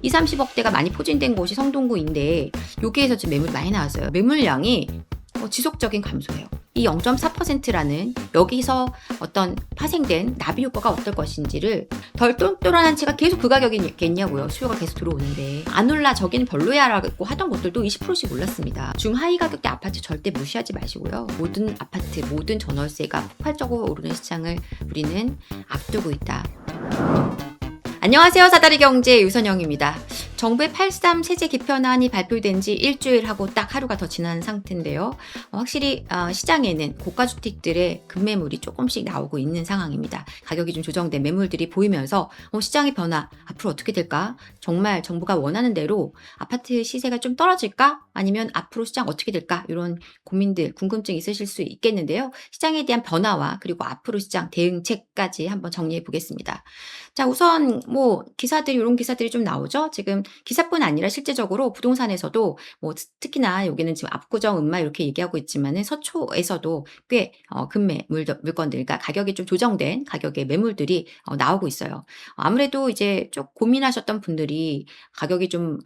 2, 30억대가 많이 포진된 곳이 성동구인데 여기에서 지금 매물이 많이 나왔어요. 매물량이 지속적인 감소예요. 이 0.4%라는 여기서 어떤 파생된 나비 효과가 어떨 것인지를 덜 똘똘한 한 채가 계속 그 가격이겠냐고요. 수요가 계속 들어오는데 안 올라 저기는 별로야라고 하던 것들도 20%씩 올랐습니다. 중하위 가격대 아파트 절대 무시하지 마시고요. 모든 아파트, 모든 전월세가 폭발적으로 오르는 시장을 우리는 앞두고 있다. 안녕하세요. 사다리 경제 유선영입니다. 정부의 8.3 세제 개편안이 발표된 지 일주일하고 딱 하루가 더 지난 상태인데요. 확실히 시장에는 고가주택들의 급매물이 조금씩 나오고 있는 상황입니다. 가격이 좀 조정된 매물들이 보이면서 시장의 변화 앞으로 어떻게 될까? 정말 정부가 원하는 대로 아파트 시세가 좀 떨어질까? 아니면 앞으로 시장 어떻게 될까? 이런 고민들, 궁금증 있으실 수 있겠는데요. 시장에 대한 변화와 그리고 앞으로 시장 대응책까지 한번 정리해 보겠습니다. 자, 우선 기사들이 이런 기사들이 좀 나오죠. 지금 기사뿐 아니라 실제적으로 부동산에서도 특히나 여기는 지금 압구정, 음마 이렇게 얘기하고 있지만은 서초에서도 꽤 급매 물건들, 그러니까 가격이 좀 조정된 가격의 매물들이 나오고 있어요. 아무래도 이제 좀 고민하셨던 분들이 가격이 좀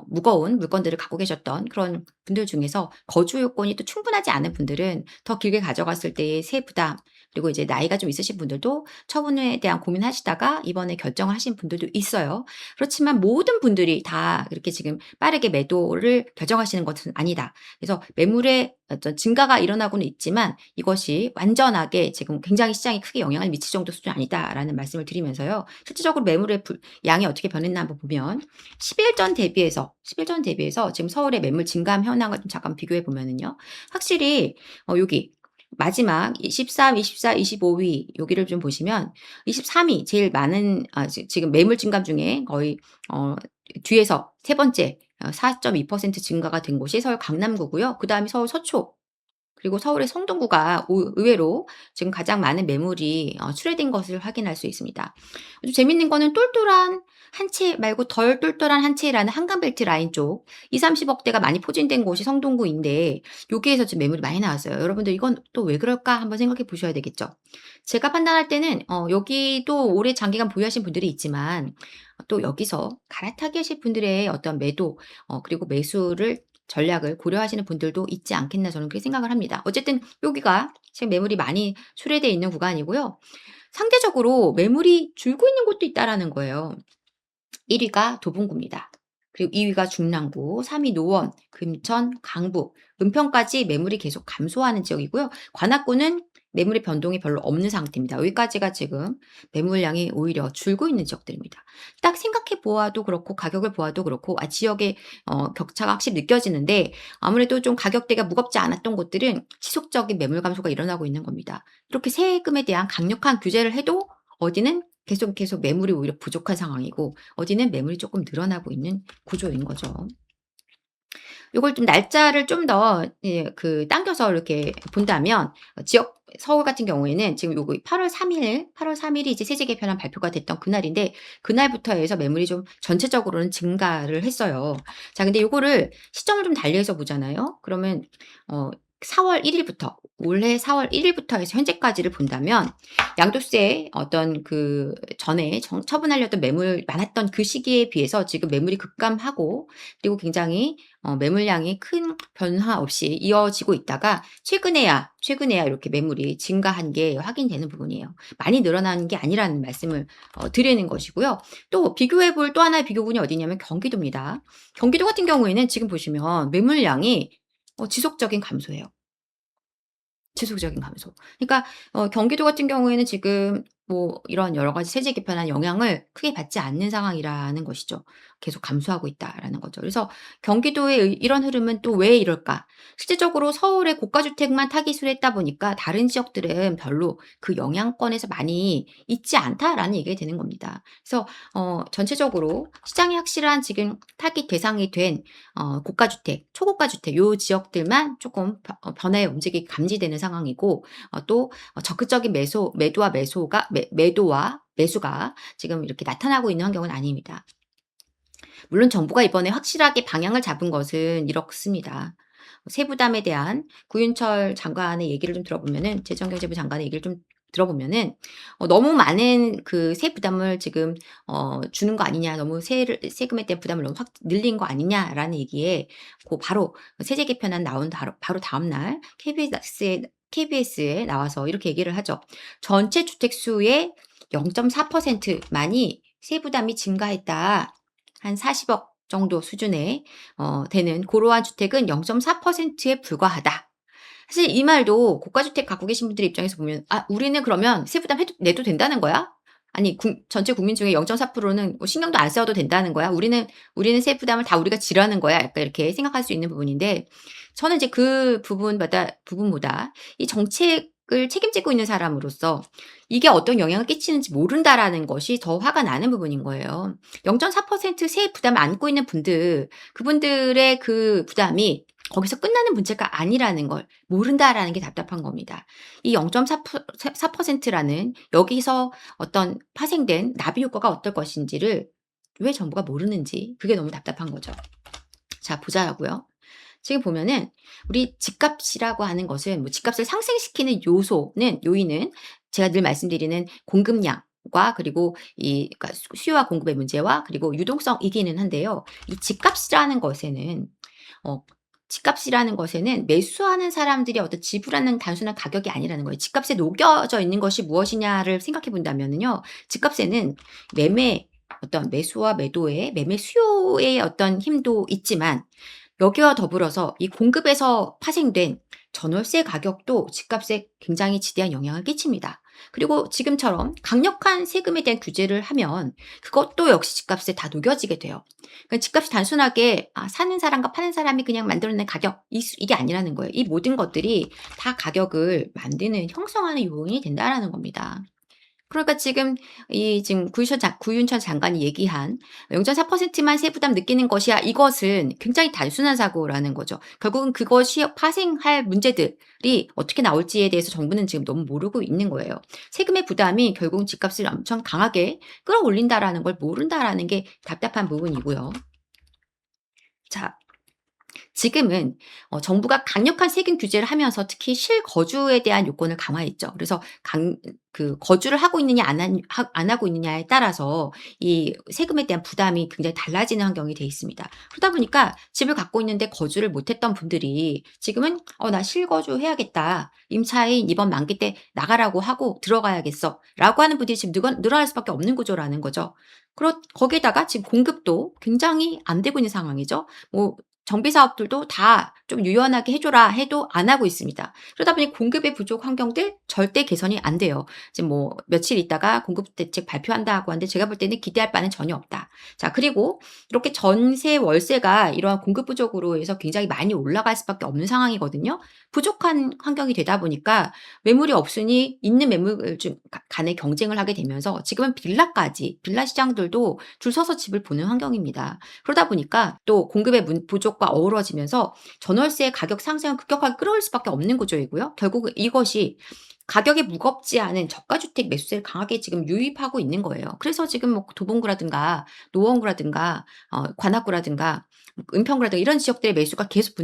무거운 물건들을 갖고 계셨던 그런 분들 중에서 거주 요건이 또 충분하지 않은 분들은 더 길게 가져갔을 때의 세 부담, 그리고 이제 나이가 좀 있으신 분들도 처분에 대한 고민하시다가 이번에 결정을 하신 분들도 있어요. 그렇지만 모든 분들이 다 그렇게 지금 빠르게 매도를 결정하시는 것은 아니다. 그래서 매물의 어떤 증가가 일어나고는 있지만 이것이 완전하게 지금 굉장히 시장에 크게 영향을 미칠 정도 수준이 아니다라는 말씀을 드리면서요. 실질적으로 매물의 양이 어떻게 변했나 한번 보면 10일 전 대비해서 지금 서울의 매물 증감 현황을 좀 잠깐 비교해 보면은요. 확실히 여기 마지막 23, 24, 25위 여기를 좀 보시면 23위 제일 많은 지금 매물 증감 중에 거의 뒤에서 세 번째 4.2% 증가가 된 곳이 서울 강남구고요. 그다음에 서울 서초 그리고 서울의 성동구가 의외로 지금 가장 많은 매물이 출회된 것을 확인할 수 있습니다. 좀 재밌는 거는 똘똘한 한 채 말고 덜 똘똘한 한 채라는 한강벨트 라인 쪽 2, 30억대가 많이 포진된 곳이 성동구인데 여기에서 지금 매물이 많이 나왔어요. 여러분들 이건 또 왜 그럴까 한번 생각해 보셔야 되겠죠. 제가 판단할 때는 여기도 오래 장기간 보유하신 분들이 있지만 또 여기서 갈아타기 하실 분들의 어떤 매도 그리고 매수를 전략을 고려하시는 분들도 있지 않겠나 저는 그렇게 생각을 합니다. 어쨌든 여기가 지금 매물이 많이 출회되어 있는 구간이고요. 상대적으로 매물이 줄고 있는 곳도 있다라는 거예요. 1위가 도봉구입니다. 그리고 2위가 중랑구, 3위 노원, 금천, 강북, 은평까지 매물이 계속 감소하는 지역이고요. 관악구는 매물의 변동이 별로 없는 상태입니다. 여기까지가 지금 매물량이 오히려 줄고 있는 지역들입니다. 딱 생각해 보아도 그렇고 가격을 보아도 그렇고 지역의 격차가 확실히 느껴지는데 아무래도 좀 가격대가 무겁지 않았던 곳들은 지속적인 매물 감소가 일어나고 있는 겁니다. 이렇게 세금에 대한 강력한 규제를 해도 어디는 계속 매물이 오히려 부족한 상황이고 어디는 매물이 조금 늘어나고 있는 구조인 거죠. 요걸 좀 날짜를 좀 더 당겨서 이렇게 본다면 지역 서울 같은 경우에는 지금 요거 8월 3일이 이제 세제 개편안 발표가 됐던 그날인데 그날부터 해서 매물이 좀 전체적으로는 증가를 했어요. 자, 근데 요거를 시점을 좀 달리해서 보잖아요. 그러면 4월 1일부터 올해 4월 1일부터 해서 현재까지를 본다면 양도세 어떤 그 전에 처분하려던 매물 많았던 그 시기에 비해서 지금 매물이 급감하고 그리고 굉장히 매물량이 큰 변화 없이 이어지고 있다가 최근에야 이렇게 매물이 증가한 게 확인되는 부분이에요. 많이 늘어나는 게 아니라는 말씀을 드리는 것이고요. 또 비교해 볼 또 하나의 비교군이 어디냐면 경기도입니다. 경기도 같은 경우에는 지금 보시면 매물량이 지속적인 감소예요. 지속적인 감소. 그러니까 경기도 같은 경우에는 지금 이런 여러 가지 세제 개편안 영향을 크게 받지 않는 상황이라는 것이죠. 계속 감소하고 있다라는 거죠. 그래서 경기도의 이런 흐름은 또 왜 이럴까? 실질적으로 서울의 고가주택만 타깃으로 했다 보니까 다른 지역들은 별로 그 영향권에서 많이 있지 않다라는 얘기가 되는 겁니다. 그래서 전체적으로 시장이 확실한 지금 타깃 대상이 된 고가주택, 초고가주택 요 지역들만 조금 변화의 움직임이 감지되는 상황이고 또 적극적인 매도와 매수가 지금 이렇게 나타나고 있는 환경은 아닙니다. 물론 정부가 이번에 확실하게 방향을 잡은 것은 이렇습니다. 세부담에 대한 구윤철 장관의 얘기를 좀 들어보면은 재정경제부 장관의 얘기를 좀 들어보면은 너무 많은 그 세 부담을 지금 주는 거 아니냐. 너무 세금에 대한 부담을 너무 확 늘린 거 아니냐라는 얘기에 바로 세제 개편안 나온 바로 다음 날 KBS에 나와서 이렇게 얘기를 하죠. 전체 주택 수의 0.4%만이 세부담이 증가했다. 한 40억 정도 수준의 되는 고러한 주택은 0.4%에 불과하다. 사실 이 말도 고가주택 갖고 계신 분들 입장에서 보면 '아 우리는 그러면 세부담 내도 된다는 거야? 아니 전체 국민 중에 0.4%는 뭐 신경도 안 써도 된다는 거야? 우리는 세부담을 다 우리가 지라는 거야?' 약간 이렇게 생각할 수 있는 부분인데 저는 이제 그 부분보다 이 정책을 책임지고 있는 사람으로서 이게 어떤 영향을 끼치는지 모른다라는 것이 더 화가 나는 부분인 거예요. 0.4% 부담을 안고 있는 그분들의 그 부담이 거기서 끝나는 문제가 아니라는 걸 모른다라는 게 답답한 겁니다. 이 0.4%라는 여기서 어떤 파생된 나비 효과가 어떨 것인지를 왜 정부가 모르는지 그게 너무 답답한 거죠. 자 보자고요. 지금 보면은 우리 집값이라고 하는 것은 뭐 집값을 상승시키는 요인은 제가 늘 말씀드리는 공급량과 그리고 그러니까 수요와 공급의 문제와 그리고 유동성이기는 한데요. 이 어 집값이라는 것에는 매수하는 사람들이 어떤 지불하는 단순한 가격이 아니라는 거예요. 집값에 녹여져 있는 것이 무엇이냐를 생각해 본다면은요. 집값에는 어떤 매수와 매도의 매매 수요의 어떤 힘도 있지만 여기와 더불어서 이 공급에서 파생된 전월세 가격도 집값에 굉장히 지대한 영향을 끼칩니다. 그리고 지금처럼 강력한 세금에 대한 규제를 하면 그것도 역시 집값에 다 녹여지게 돼요. 그러니까 집값이 단순하게 사는 사람과 파는 사람이 그냥 만들어낸 가격 이게 아니라는 거예요. 이 모든 것들이 다 가격을 만드는 형성하는 요인이 된다라는 겁니다. 그러니까 지금 구윤천 장관이 얘기한 0.4%만 세부담 느끼는 것이야. 이것은 굉장히 단순한 사고라는 거죠. 결국은 그것이 파생할 문제들이 어떻게 나올지에 대해서 정부는 지금 너무 모르고 있는 거예요. 세금의 부담이 결국은 집값을 엄청 강하게 끌어올린다라는 걸 모른다라는 게 답답한 부분이고요. 자, 지금은 정부가 강력한 세금 규제를 하면서 특히 실거주에 대한 요건을 강화했죠. 그래서 거주를 하고 있느냐 안 하고 있느냐에 따라서 이 세금에 대한 부담이 굉장히 달라지는 환경이 돼 있습니다. 그러다 보니까 집을 갖고 있는데 거주를 못 했던 분들이 지금은 나 실거주 해야겠다. 임차인 이번 만기 때 나가라고 하고 들어가야겠어.'라고 하는 분들이 지금 늘어날 수밖에 없는 구조라는 거죠. 거기에다가 지금 공급도 굉장히 안 되고 있는 상황이죠. 뭐 정비 사업들도 다 좀 유연하게 해 줘라 해도 안 하고 있습니다. 그러다 보니 공급의 부족 환경들 절대 개선이 안 돼요. 지금 뭐 며칠 있다가 공급 대책 발표한다고 하는데 제가 볼 때는 기대할 바는 전혀 없다. 자 그리고 이렇게 전세 월세가 이러한 공급 부족으로 해서 굉장히 많이 올라갈 수밖에 없는 상황이거든요. 부족한 환경이 되다 보니까 매물이 없으니 있는 매물 간의 경쟁을 하게 되면서 지금은 빌라 시장들도 줄 서서 집을 보는 환경입니다. 그러다 보니까 또 공급의 부족과 어우러지면서 전월세의 가격 상승을 급격하게 끌어올 수밖에 없는 구조이고요. 결국 이것이 가격이 무겁지 않은 저가주택 매수세를 강하게 지금 유입하고 있는 거예요. 그래서 지금 뭐 도봉구라든가 노원구라든가 관악구라든가 은평구라든가 이런 지역들의 매수가 계속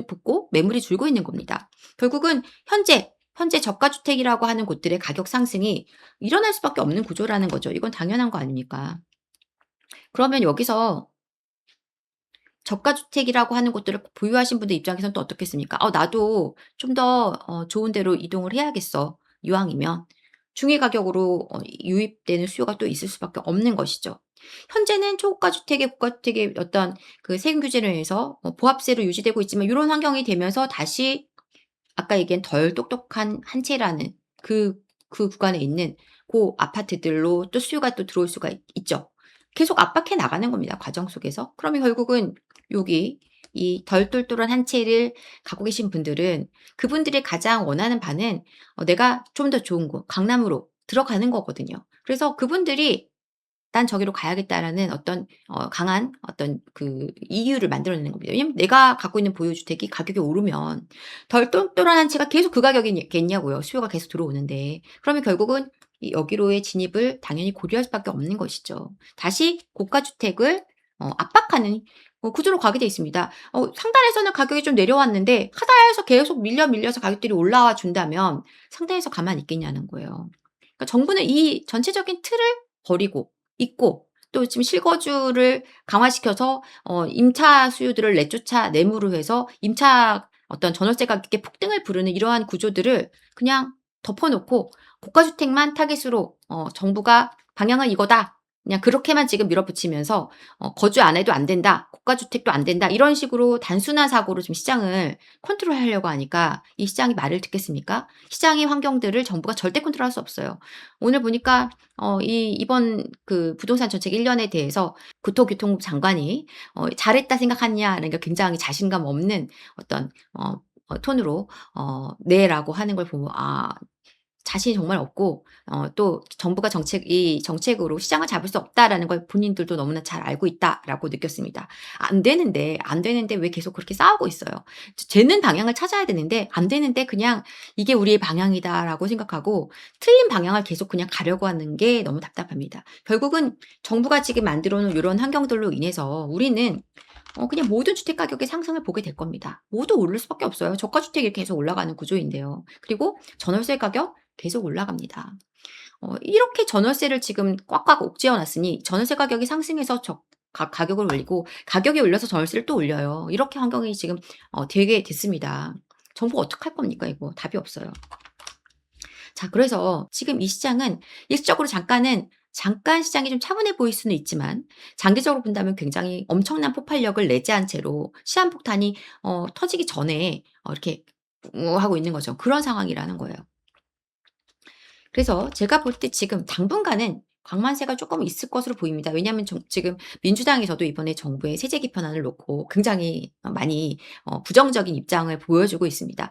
붙고 매물이 줄고 있는 겁니다. 결국은 현재 저가주택이라고 하는 곳들의 가격 상승이 일어날 수밖에 없는 구조라는 거죠. 이건 당연한 거 아닙니까? 그러면 여기서 저가주택이라고 하는 곳들을 보유하신 분들 입장에서는 또 어떻겠습니까? 나도 좀 더 좋은 데로 이동을 해야겠어. 이왕이면. 중위 가격으로 유입되는 수요가 또 있을 수밖에 없는 것이죠. 현재는 초고가 주택의 고가주택의 어떤 그 세금 규제를 해서 보합세로 유지되고 있지만 이런 환경이 되면서 다시 아까 얘기한 덜 똑똑한 한 채라는 그 구간에 있는 아파트들로 또 수요가 또 들어올 수가 있죠. 계속 압박해 나가는 겁니다, 과정 속에서. 그러면 결국은 여기 이 덜 똘똘한 한 채를 갖고 계신 분들은 그분들이 가장 원하는 바는 내가 좀 더 좋은 곳, 강남으로 들어가는 거거든요. 그래서 그분들이 '난 저기로 가야겠다.'라는 어떤 강한 어떤 그 이유를 만들어내는 겁니다. 왜냐면 내가 갖고 있는 보유주택이 가격이 오르면 덜 똘똘한 한 채가 계속 그 가격이겠냐고요. 수요가 계속 들어오는데. 그러면 결국은 여기로의 진입을 당연히 고려할 수밖에 없는 것이죠. 다시 고가 주택을 압박하는 구조로 가게 돼 있습니다. 상단에서는 가격이 좀 내려왔는데 하단에서 계속 밀려서 가격들이 올라와 준다면 상단에서 가만히 있겠냐는 거예요. 그러니까 정부는 이 전체적인 틀을 버리고 있고 또 지금 실거주를 강화시켜서 임차 수요들을 내쫓아 내므로 해서 임차 어떤 전월세 가격의 폭등을 부르는 이러한 구조들을 그냥 덮어 놓고 고가주택만 타깃으로 정부가 방향은 이거다. 그냥 그렇게만 지금 밀어붙이면서 거주 안 해도 안 된다. 고가주택도 안 된다. 이런 식으로 단순한 사고로 지금 시장을 컨트롤하려고 하니까 이 시장이 말을 듣겠습니까? 시장의 환경들을 정부가 절대 컨트롤할 수 없어요. 오늘 보니까 이번 그 부동산 정책 1년에 대해서 국토교통부 장관이 잘했다 생각하냐는 게 굉장히 자신감 없는 어떤 톤으로 네라고 하는 걸 보면 자신이 정말 없고 또 정부가 이 정책으로 시장을 잡을 수 없다라는 걸 본인들도 너무나 잘 알고 있다라고 느꼈습니다. 안 되는데 왜 계속 그렇게 싸우고 있어요. 쟤는 방향을 찾아야 되는데 안 되는데 그냥 이게 우리의 방향이다라고 생각하고 틀린 방향을 계속 그냥 가려고 하는 게 너무 답답합니다. 결국은 정부가 지금 만들어 놓은 이런 환경들로 인해서 우리는 그냥 모든 주택 가격의 상승을 보게 될 겁니다. 모두 오를 수밖에 없어요. 저가 주택이 계속 올라가는 구조인데요. 그리고 전월세 가격 계속 올라갑니다. 이렇게 전월세를 지금 꽉꽉 옥죄어 놨으니 전월세 가격이 상승해서 가격을 올리고 가격이 올려서 전월세를 또 올려요. 이렇게 환경이 지금 되게 됐습니다. 정부가 어떡할 겁니까 이거. 답이 없어요. 자, 그래서 지금 이 시장은 일시적으로 잠깐 시장이 좀 차분해 보일 수는 있지만 장기적으로 본다면 굉장히 엄청난 폭발력을 내재한 채로 시한폭탄이 터지기 전에 이렇게 하고 있는 거죠. 그런 상황이라는 거예요. 그래서 제가 볼 때 지금 당분간은 광만세가 조금 있을 것으로 보입니다. 왜냐하면 지금 민주당에서도 이번에 정부의 세제 개편안을 놓고 굉장히 많이 부정적인 입장을 보여주고 있습니다.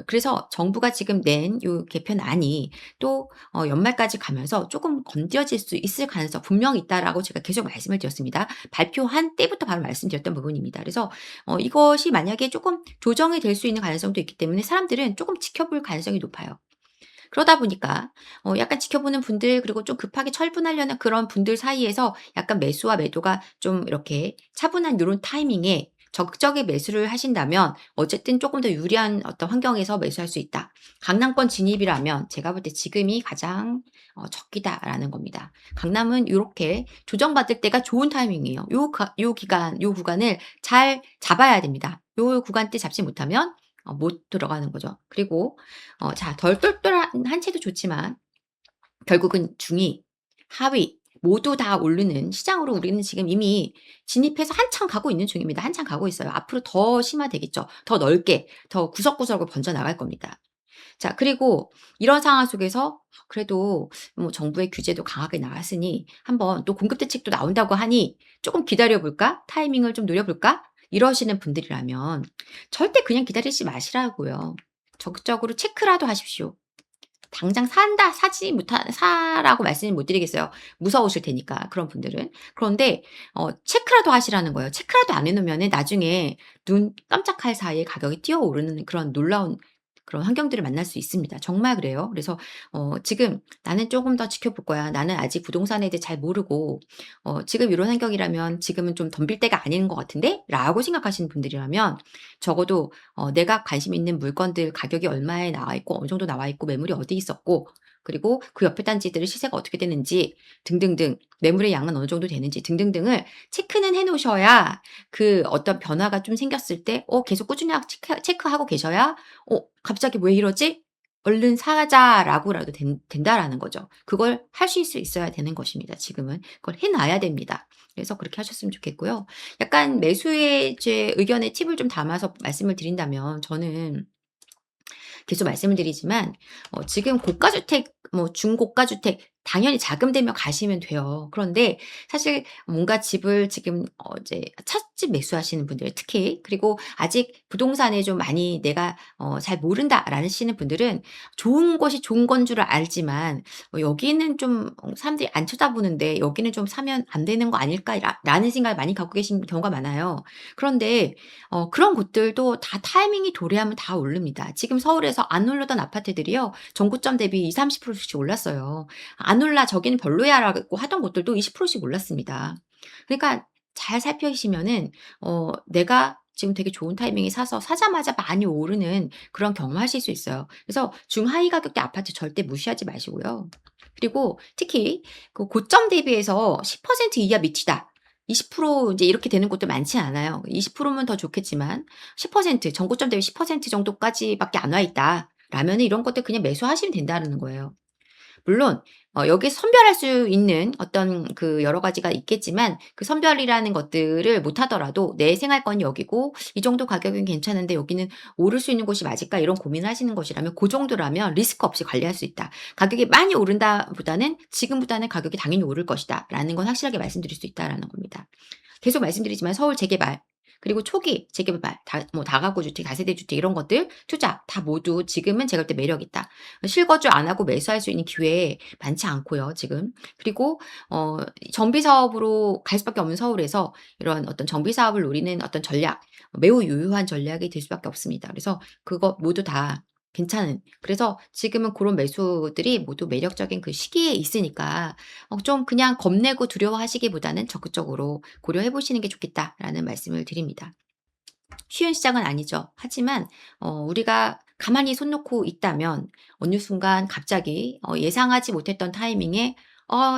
그래서 정부가 지금 낸 요 개편안이 또 연말까지 가면서 조금 건드려질 수 있을 가능성 분명히 있다라고 제가 계속 말씀을 드렸습니다. 발표한 때부터 바로 말씀드렸던 부분입니다. 그래서 이것이 만약에 조금 조정이 될 수 있는 가능성도 있기 때문에 사람들은 조금 지켜볼 가능성이 높아요. 그러다 보니까 약간 지켜보는 분들 그리고 좀 급하게 철분하려는 그런 분들 사이에서 약간 매수와 매도가 좀 이렇게 차분한 요런 타이밍에 적극적인 매수를 하신다면 어쨌든 조금 더 유리한 어떤 환경에서 매수할 수 있다. 강남권 진입이라면 제가 볼 때 지금이 가장 적기다라는 겁니다. 강남은 요렇게 조정받을 때가 좋은 타이밍이에요. 요 구간을 잘 잡아야 됩니다. 요 구간대 잡지 못하면 못 들어가는 거죠. 그리고 자, 덜 똘똘한 한 채도 좋지만 결국은 중위, 하위 모두 다 오르는 시장으로 우리는 지금 이미 진입해서 한참 가고 있는 중입니다. 한참 가고 있어요. 앞으로 더 심화되겠죠. 더 넓게, 더 구석구석으로 번져나갈 겁니다. 자, 그리고 이런 상황 속에서 그래도 뭐 정부의 규제도 강하게 나왔으니 한번 또 공급 대책도 나온다고 하니 조금 기다려 볼까? 타이밍을 좀 노려 볼까? 이러시는 분들이라면 절대 그냥 기다리지 마시라고요. 적극적으로 체크라도 하십시오. 당장 사라고 말씀을 못 드리겠어요. 무서우실 테니까 그런 분들은. 그런데 체크라도 하시라는 거예요. 체크라도 안 해 놓으면은 나중에 눈 깜짝할 사이에 가격이 뛰어오르는 그런 놀라운 그런 환경들을 만날 수 있습니다. 정말 그래요. 그래서 지금 '나는 쪼금 더 지켜볼 거야. 나는 아직 부동산에 대해 잘 모르고 지금 이런 환경이라면 지금은 좀 덤빌 때가 아닌 것 같은데?'라고 생각하시는 분들이라면 적어도 내가 관심 있는 물건들 가격이 얼마에 나와 있고 어느 정도 나와 있고 매물이 어디 있었고 그리고 그 옆에 단지들의 시세가 어떻게 되는지 등등등 매물의 양은 어느 정도 되는지 등등등을 체크는 해 놓으셔야 그 어떤 변화가 좀 생겼을 때 계속 꾸준히 체크하고 계셔야 갑자기 '왜 이러지? 얼른 사자.'라고라도 된다라는 거죠. 그걸 하실 수 있어야 되는 것입니다 지금은. 그걸 해 놔야 됩니다. 그래서 그렇게 하셨으면 좋겠고요. 약간 매수의 제 의견에 팁을 좀 담아서 말씀을 드린다면 저는 계속 말씀을 드리지만 지금 고가주택 뭐 중고가주택 당연히 자금되면 가시면 돼요. 그런데 사실 뭔가 집을 지금 이제 찻집 매수하시는 분들 특히 그리고 아직 부동산에 좀 많이 내가 잘 모른다라는 시는 분들은 좋은 곳이 좋은 건 줄 알지만 여기는 좀 사람들이 안 쳐다보는데 '여기는 좀 사면 안 되는 거 아닐까?' 라는 생각을 많이 갖고 계신 경우가 많아요. 그런데 그런 곳들도 다 타이밍이 도래하면 다 오릅니다. 지금 서울에서 안 오르던 아파트들이요. 전고점 대비 20-30% 씩 올랐어요. "안 올라. 저기는 별로야."라고 하던 곳들도 20%씩 올랐습니다. 그러니까 잘 살펴시면은 내가 지금 되게 좋은 타이밍에 사서 사자마자 많이 오르는 그런 경험하실 수 있어요. 그래서 중하위 가격대 아파트 절대 무시하지 마시고요. 그리고 특히 그 고점 대비해서 10% 이하 밑이다. 20% 이제 이렇게 되는 곳도 많지 않아요. 20%면 더 좋겠지만 10% 전고점 대비 10% 정도까지밖에 안 와 있다. 라면은 이런 것들 그냥 매수하시면 된다는 거예요. 물론 여기서 선별할 수 있는 어떤 그 여러 가지가 있겠지만 그 선별이라는 것들을 못 하더라도 내 생활권이 여기고 이 정도 가격은 괜찮은데 여기는 오를 수 있는 곳이 맞을까 이런 고민을 하시는 것이라면 그 정도라면 리스크 없이 관리할 수 있다. 가격이 많이 오른다보다는 지금보다는 가격이 당연히 오를 것이다라는 건 확실하게 말씀드릴 수 있다라는 겁니다. 계속 말씀드리지만 서울 재개발 그리고 초기 재개발 뭐 다가구 주택, 다세대 주택 이런 것들 투자 다 모두 지금은 제가 볼 때 매력 있다. 실거주 안 하고 매수할 수 있는 기회 많지 않고요, 지금. 그리고 정비 사업으로 갈 수밖에 없는 서울에서 이런 어떤 정비 사업을 노리는 어떤 전략, 매우 유효한 전략이 될 수밖에 없습니다. 그래서 그거 모두 다 괜찮은 그래서 지금은 그런 매수들이 모두 매력적인 그 시기에 있으니까 좀 그냥 겁내고 두려워하시기보다는 적극적으로 고려해 보시는 게 좋겠다라는 말씀을 드립니다. 쉬운 시장은 아니죠. 하지만 우리가 가만히 손 놓고 있다면 어느 순간 갑자기 예상하지 못했던 타이밍에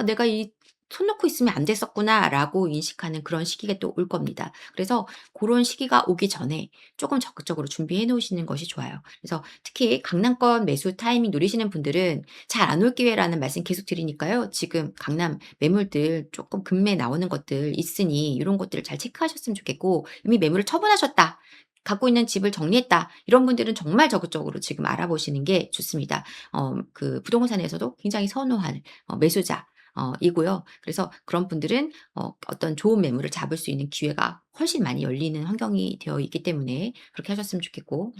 '내가 이 손 놓고 있으면 안 됐었구나.'라고 인식하는 그런 시기가 또 올 겁니다. 그래서 그런 시기가 오기 전에 조금 적극적으로 준비해 놓으시는 것이 좋아요. 그래서 특히 강남권 매수 타이밍 노리시는 분들은 잘 안 올 기회라는 말씀 계속 드리니까요. 지금 강남 매물들 조금 급매 나오는 것들 있으니 이런 것들을 잘 체크하셨으면 좋겠고 이미 매물을 처분하셨다. 갖고 있는 집을 정리했다. 이런 분들은 정말 적극적으로 지금 알아보시는 게 좋습니다. 그 부동산에서도 굉장히 선호한 매수자 이고요. 그래서 그런 분들은 어떤 좋은 매물을 잡을 수 있는 기회가 훨씬 많이 열리는 환경이 되어 있기 때문에 그렇게 하셨으면 좋겠고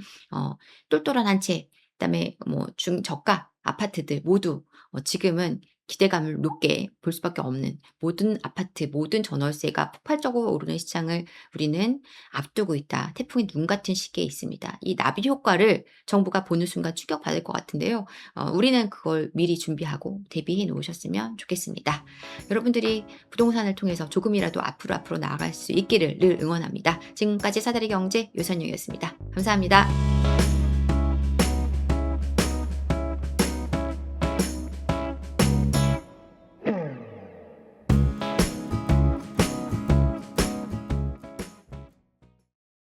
똘똘한 한 채 그다음에 뭐 중저가 아파트들 모두 지금은 기대감을 높게 볼 수밖에 없는 모든 아파트, 모든 전월세가 폭발적으로 오르는 시장을 우리는 앞두고 있다. 태풍이 눈 같은 시기에 있습니다. 이 나비 효과를 정부가 보는 순간 충격받을 것 같은데요. 우리는 그걸 미리 준비하고 대비해 놓으셨으면 좋겠습니다. 여러분들이 부동산을 통해서 조금이라도 앞으로 나아갈 수 있기를 늘 응원합니다. 지금까지 사다리 경제 요선영이었습니다. 감사합니다.